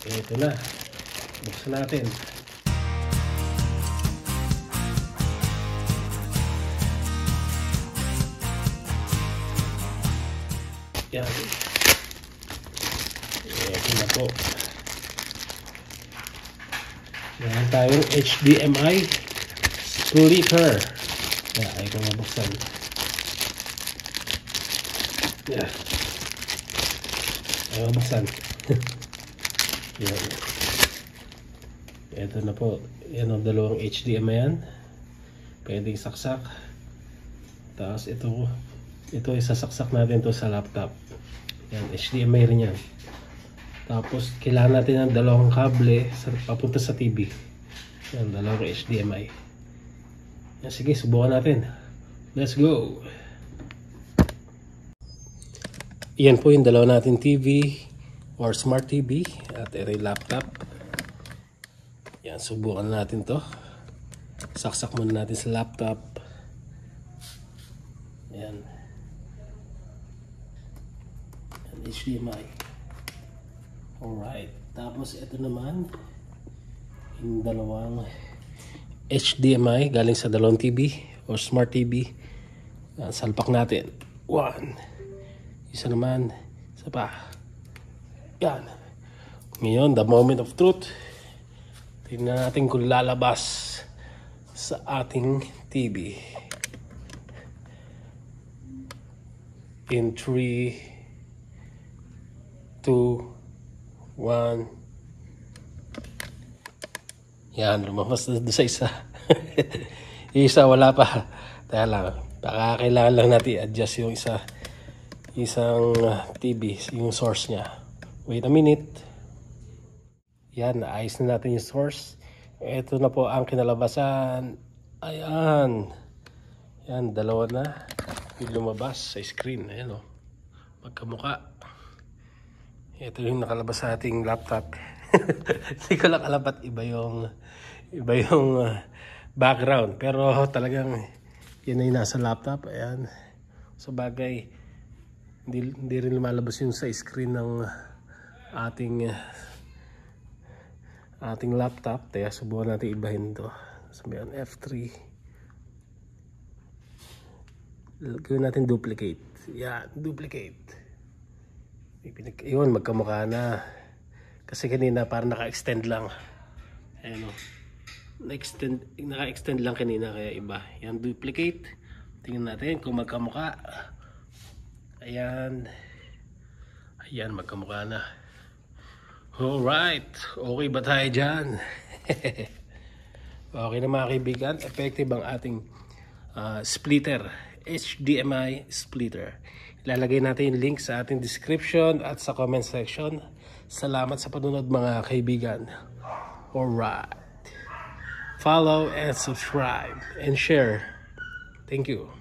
Ito na. Buksan natin. Yan. Ito na po. Yan tayong HDMI splitter. Yan, ay kung mabuksan. Yan. Ay mabuksan. Yan. Ito na po. Yan ang dalawang HDMI yan. Pwedeng saksak. Tapos ito isasaksak natin to sa laptop. Yan, HDMI rin yan. Tapos kailangan natin ng dalawang kable papunta sa TV. Yan, dalawang HDMI. Yan, sige, subukan natin. Let's go. Yan po yung dalawa natin TV or smart TV at ito yung laptop. Yan, subukan natin to. Saksak muna natin sa laptop. Yan. HDMI. Alright. Tapos ito naman yung dalawang HDMI galing sa dalawang TV o smart TV. Salpak natin. One. Isa naman. Isa pa. Yan. Ngayon, the moment of truth. Tingnan natin kung lalabas sa ating TV. In 3 2, 1. Yan, lumabas na sa isa. Isa wala pa. Kaya lang, baka kailangan lang natin adjust yung isang TV, yung source niya. Wait a minute. Yan, naayos na natin yung source. Ito na po ang kinalabasan. Ayan. Yan, dalawa na yung lumabas sa screen. Ayan o. Magkamuka. Ito yung nakalabas sa ating laptop. Hindi ko lang alam ba't iba yung background. Pero talagang yan ay nasa laptop. Ayan. So bagay, hindi rin lumalabas yung sa screen ng ating laptop. Kaya subukan natin ibahin to. Sabihan F3. Gawin natin duplicate. Yan, duplicate. Yun, magkamukha na. Kasi kanina parang naka-extend lang. Ayan o. Naka-extend lang kanina kaya iba. Yan, duplicate. Tingnan natin kung magkamukha. Ayan. Ayan, magkamukha na. Alright. Okay ba tayo dyan? Okay na mga kaibigan. Effective ang ating splitter. HDMI splitter. Ilalagay natin yung link sa ating description at sa comment section. Salamat sa panunod mga kaibigan. Alright. Follow and subscribe and share. Thank you.